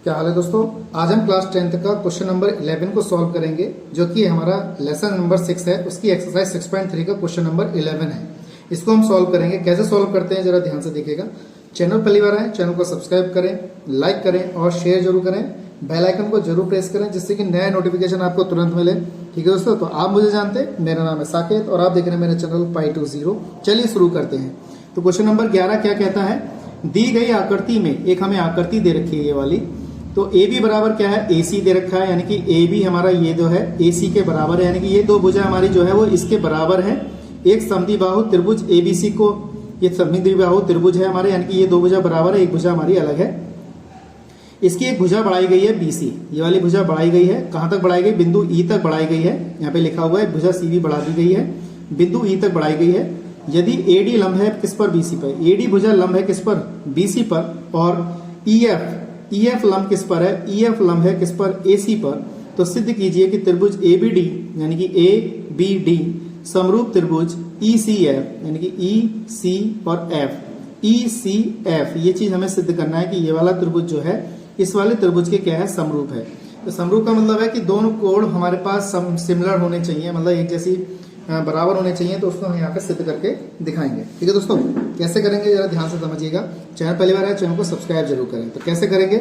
क्या हाल है दोस्तों। आज हम क्लास 10th का क्वेश्चन नंबर 11 को सॉल्व करेंगे, जो कि हमारा लेसन नंबर 6 है। उसकी एक्सरसाइज 6.3 का क्वेश्चन नंबर 11 है। इसको हम सॉल्व करेंगे। कैसे सॉल्व करते हैं जरा ध्यान से देखिएगा। चैनल पहली बार आए, चैनल को सब्सक्राइब करें, लाइक करें और शेयर जरूर करें। बेल आइकन को जरूर प्रेस करें, जिससे कि नया नोटिफिकेशन आपको तुरंत मिले। ठीक है दोस्तों, तो आप मुझे जानते हैं, मेरा नाम है साकेत और आप देख रहे हैं मेरे चैनल Pi20। चलिए शुरू करते हैं। तो क्वेश्चन नंबर 11 क्या कहता है, दी गई आकृति में एक हमें आकृति दे रखी है ये वाली। तो ए बी बराबर क्या है, ए सी दे रखा है, यानी कि ए बी हमारा ये जो है ए सी के बराबर है, यानी कि ये दो भुजा हमारी जो है वो इसके बराबर है। एक समद्विबाहु त्रिभुज ए बी सी को, ये समद्विबाहु त्रिभुज है हमारे, यानी कि ये दो भुजा बराबर है, एक भुजा हमारी अलग है। इसकी एक भुजा बढ़ाई गई है बी सी, ये वाली भुजा बढ़ाई गई है। कहां तक बढ़ाई गई, बिंदु ई तक बढ़ाई गई है। यहाँ पे लिखा हुआ है भुजा सी भी बढ़ा दी गई है, बिंदु ई तक बढ़ाई गई है। यदि एडी लंब है किस पर, बीसी पर, एडी भुजा लंब है किस पर, बीसी पर, और ईएफ लंब किस पर है, ईएफ लंब है किस पर, एसी पर, तो सिद्ध कीजिए कि त्रिभुज एबीडी यानी कि एबीडी समरूप त्रिभुज ईसीएफ यानी कि ईसी और एफ, ईसीएफ, ये चीज हमें सिद्ध करना है कि ये वाला त्रिभुज जो है इस वाले त्रिभुज के क्या है, समरूप है। तो समरूप का मतलब है कि दोनों कोण हमारे पास सिमिलर होने चाहिए, मतलब एक जैसी बराबर होने चाहिए। तो उसको हम यहाँ पे सिद्ध करके दिखाएंगे। ठीक है दोस्तों, कैसे करेंगे जरा ध्यान से समझिएगा। चैनल पहली बार है, चैनल को सब्सक्राइब जरूर करें। तो कैसे करेंगे,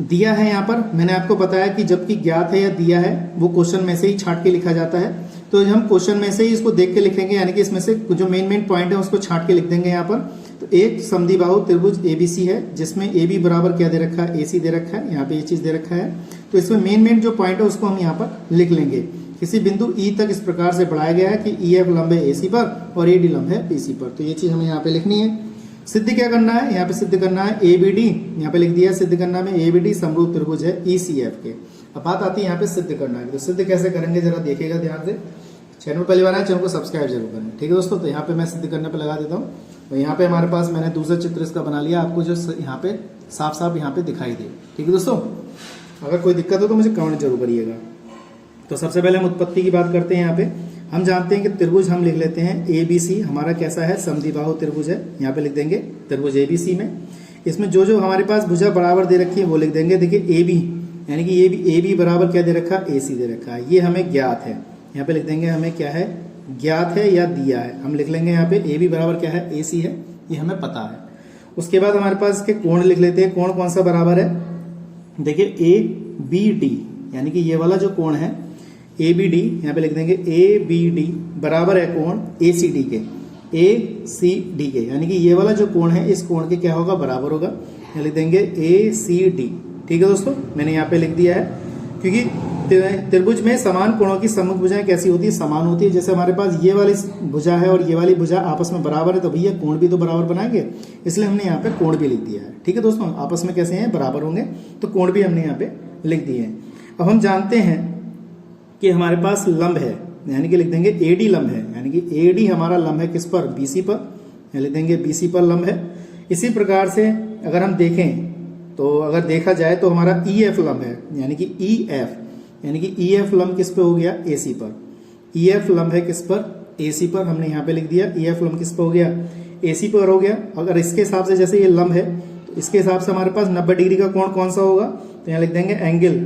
दिया है यहाँ पर, मैंने आपको बताया कि जबकि ज्ञात है या दिया है वो क्वेश्चन में से ही छांट के लिखा जाता है। तो हम क्वेश्चन में से ही इसको देख के लिखेंगे, यानी कि इसमें से जो मेन पॉइंट है उसको छांट के लिख देंगे यहाँ पर। तो एक समद्विबाहु त्रिभुज एबीसी है, जिसमें ए बी बराबर क्या दे रखा है, एसी दे रखा है, यहाँ पे ये चीज दे रखा है। तो इसमें मेन जो पॉइंट है उसको हम यहाँ पर लिख लेंगे। किसी बिंदु ई तक इस प्रकार से बढ़ाया गया है कि ई एफ लंब है एसी पर और एडी लंब है बीसी पर। तो ये चीज हमें यहाँ पे लिखनी है। सिद्ध क्या करना है, यहाँ पे सिद्ध करना है एबीडी, यहाँ पे लिख दिया सिद्ध करना में एबीडी समरूप त्रिभुज है ईसीएफ के। अब बात आती है यहाँ पे सिद्ध करना है। तो सिद्ध कैसे करेंगे जरा देखिएगा ध्यान से। चैनल पहली बार है, चैनल को सब्सक्राइब जरूर करें। ठीक है दोस्तों, तो यहाँ पे मैं सिद्ध करने पे लगा देता हूँ। तो यहाँ पे हमारे पास मैंने दूसरा चित्र इसका बना लिया, आपको जो यहाँ पे साफ साफ यहाँ पे दिखाई दे। ठीक है दोस्तों, अगर कोई दिक्कत हो तो मुझे कमेंट जरूर करिएगा। तो सबसे पहले हम उत्पत्ति की बात करते हैं। यहाँ पे हम जानते हैं कि त्रिभुज हम लिख लेते हैं एबीसी, हमारा कैसा है, समद्विबाहु त्रिभुज है। यहाँ पे लिख देंगे त्रिभुज एबीसी में। इसमें जो हमारे पास भुजा बराबर दे रखी है वो लिख देंगे। देखिए ए बी यानी कि ए बी बराबर क्या दे रखा है, एसी दे रखा है, ये हमें ज्ञात है। यहाँ पे लिख देंगे हमें क्या है, ज्ञात है या दिया है। हम लिख लेंगे यहाँ पे ए बी बराबर क्या है, एसी है, ये हमें पता है। उसके बाद हमारे पास इसके कोण लिख लेते हैं। कोण कौन सा बराबर है, देखिए ए बी डी, यानी कि ये वाला जो कोण है ए बी डी, यहाँ पे लिख देंगे ए बी डी बराबर है कोण ए सी डी के, ए सी डी के, यानी कि ये वाला जो कोण है इस कोण के क्या होगा, बराबर होगा। यहाँ लिख देंगे ए सी डी। ठीक है दोस्तों, मैंने यहाँ पे लिख दिया है, क्योंकि त्रिभुज में समान कोणों की सम्मुख भुजाएं कैसी होती है, समान होती है। जैसे हमारे पास ये वाली भुजा है और ये वाली भुजा आपस में बराबर है, तो भैया कोण भी तो बराबर बनाएंगे, इसलिए हमने यहाँ पे कोण भी लिख दिया है। ठीक है दोस्तों, आपस में कैसे हैं, बराबर होंगे, तो कोण भी हमने यहाँ पे लिख दिए हैं। अब हम जानते हैं कि हमारे पास लंब है, यानी कि लिख देंगे एडी लंब है, यानी कि एडी हमारा लंब है किस पर, बीसी पर, यानी लिख देंगे बीसी पर लंब है। इसी प्रकार से अगर हम देखें तो अगर देखा जाए तो हमारा ईएफ लंब है, यानी कि ईएफ, यानी कि ईएफ लंब किस पे हो गया, एसी पर। ईएफ लंब है किस पर, एसी पर, हमने यहाँ पे लिख दिया ईएफ लंब किस पर हो गया, एसी पर हो गया। अगर इसके हिसाब से जैसे ये लंब है तो इसके हिसाब से हमारे पास 90 डिग्री का कोण कौन सा होगा, तो यहाँ लिख देंगे एंगल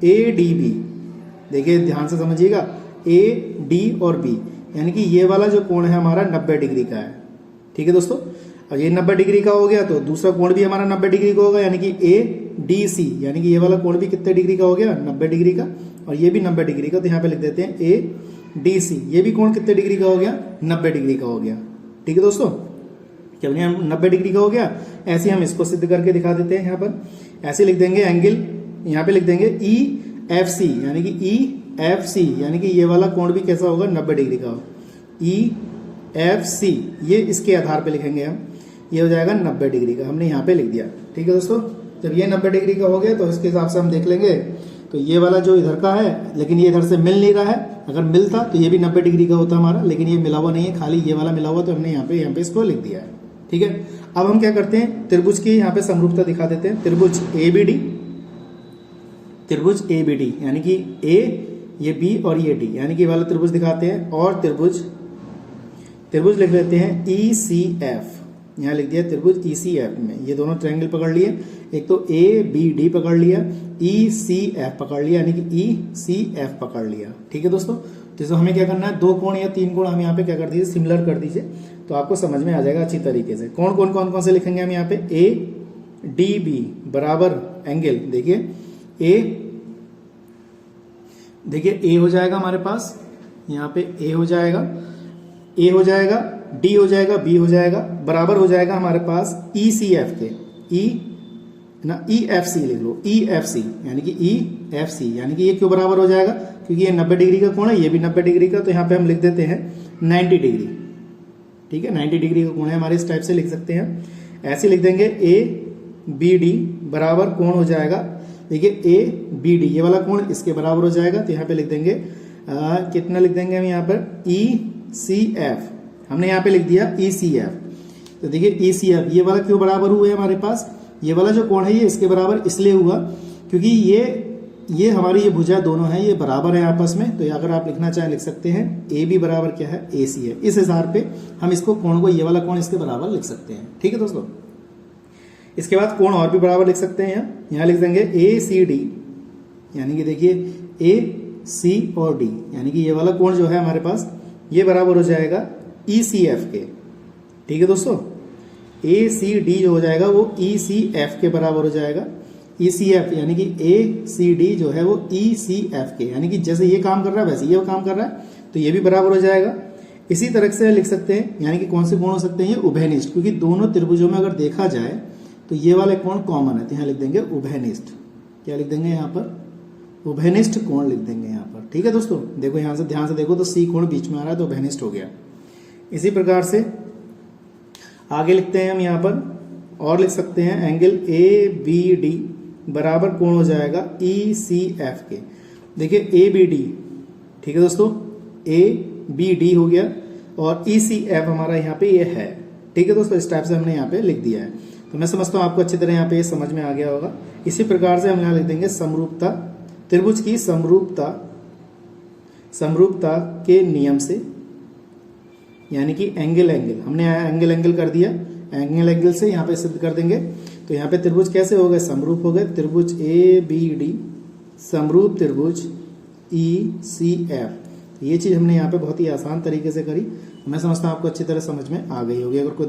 एडीबी। देखिए ध्यान से समझिएगा, ए डी और बी, यानी कि ये वाला जो कोण है हमारा 90 डिग्री का है। ठीक है दोस्तों, अब ये 90 डिग्री का हो गया तो दूसरा कोण भी हमारा 90 डिग्री का होगा, यानी कि ए डी सी, यानी कि ये वाला कोण भी कितने डिग्री का हो गया, 90 डिग्री का, और ये भी 90 डिग्री का। तो यहाँ पे लिख देते हैं ए डी सी, ये भी कोण कितने डिग्री का हो गया, 90 डिग्री का हो गया। ठीक है दोस्तों, क्या 90 डिग्री का हो गया। ऐसे हम इसको सिद्ध करके दिखा देते हैं। यहाँ पर ऐसे लिख देंगे एंगल, यहाँ पे लिख देंगे ई एफ सी, यानी कि ई एफ सी, यानी कि ये वाला कोण भी कैसा होगा, 90 डिग्री का। ई एफ सी, ये इसके आधार पे लिखेंगे हम, ये हो जाएगा 90 डिग्री का, हमने यहाँ पे लिख दिया। ठीक है दोस्तों, जब ये 90 डिग्री का हो गया तो इसके हिसाब से हम देख लेंगे। तो ये वाला जो इधर का है, लेकिन ये इधर से मिल नहीं रहा है, अगर मिलता तो ये भी 90 डिग्री का होता हमारा, लेकिन ये मिला हुआ नहीं है, खाली ये वाला मिला हुआ, तो हमने यहाँ पे इसको लिख दिया है। ठीक है, अब हम क्या करते हैं, त्रिभुज की यहाँ पे समरूपता दिखा देते हैं। त्रिभुज ए बी डी, त्रिभुज ए बी डी, यानी कि ए ये बी और ये डी, यानी कि वाला त्रिभुज दिखाते हैं। और त्रिभुज लिख लेते हैं ई सी एफ, यहाँ लिख दिया त्रिभुज ECF में। ये दोनों ट्रायंगल पकड़ लिए, एक तो ABD पकड़ लिया, ECF पकड़ लिया, यानी कि ECF पकड़ लिया। ठीक है दोस्तों, जैसे हमें क्या करना है, 2 कोण या 3 कोण हम यहाँ पे क्या कर दीजिए, सिमिलर कर दीजिए, तो आपको समझ में आ जाएगा अच्छी तरीके से। कौन कौन से लिखेंगे हम यहाँ पे, ADB बराबर एंगल, देखिए A हो जाएगा हमारे पास, यहाँ पे A हो जाएगा, D हो जाएगा, B हो जाएगा, बराबर हो जाएगा हमारे पास ECF के, EFC लिख लो, EFC यानी कि EFC, यानी कि ये क्यों बराबर हो जाएगा, क्योंकि ये 90 डिग्री का कोण है, ये भी 90 डिग्री का, तो यहाँ पे हम लिख देते हैं 90 डिग्री। ठीक है, 90 डिग्री का कोण है हमारे, इस टाइप से लिख सकते हैं। ऐसे लिख देंगे ABD बराबर कोण हो जाएगा, देखिए ABD ये वाला कोण इसके बराबर हो जाएगा, तो यहाँ पे लिख देंगे कितना लिख देंगे हम यहाँ पर, ECF, हमने यहाँ पे लिख दिया ECF। तो देखिए ECF ये वाला क्यों बराबर हुआ है हमारे पास, ये वाला जो कोण है ये इसके बराबर इसलिए हुआ क्योंकि ये हमारी ये भुजा दोनों है, ये बराबर है आपस में। तो अगर आप लिखना चाहें लिख सकते हैं AB बराबर क्या है, AC है। इस हिसाब पे हम इसको कोण को, ये वाला कोण इसके बराबर लिख सकते हैं। ठीक है दोस्तों, इसके बाद कोण और भी बराबर लिख सकते हैं, यहाँ लिख देंगे ACD, यानी कि देखिए AC और D, यानी कि ये वाला कोण जो है हमारे पास ये बराबर हो जाएगा ECF के। ठीक है दोस्तों, ACD जो हो जाएगा वो ECF के बराबर हो जाएगा, ECF यानी कि ACD जो है वो ECF के, यानी कि जैसे ये काम कर रहा है वैसे ये काम कर रहा है, तो ये भी बराबर हो जाएगा। इसी तरह से लिख सकते हैं, यानी कि कौन से कोण हो सकते हैं, ये उभयनिष्ठ, क्योंकि दोनों त्रिभुजों में अगर देखा जाए तो ये वाले कोण कॉमन है, तो यहाँ लिख देंगे उभयनिष्ठ। क्या लिख देंगे यहाँ पर, उभयनिष्ठ कोण लिख देंगे यहाँ पर। ठीक है दोस्तों, देखो यहाँ से ध्यान से देखो तो C कोण बीच में आ रहा है तो उभयनिष्ठ हो गया। इसी प्रकार से आगे लिखते हैं हम यहाँ पर, और लिख सकते हैं एंगल ABD बराबर कोण हो जाएगा ECF के। देखिए ABD, ठीक है दोस्तों, ABD हो गया और ECF हमारा यहाँ पे ये है। ठीक है दोस्तों, इस टाइप से हमने यहाँ पे लिख दिया है। तो मैं समझता हूँ आपको अच्छी तरह यहाँ पे समझ में आ गया होगा। इसी प्रकार से हम यहाँ लिख देंगे समरूपता, त्रिभुज की समरूपता के नियम से, यानी कि एंगल हमने एंगल कर दिया, एंगल से यहाँ पे सिद्ध कर देंगे। तो यहाँ पे त्रिभुज कैसे हो गए, समरूप हो गए। त्रिभुज ABD समरूप त्रिभुज ECF, ये चीज हमने यहाँ पे बहुत ही आसान तरीके से करी। मैं समझता हूँ आपको अच्छी तरह समझ में आ गई होगी। अगर कोई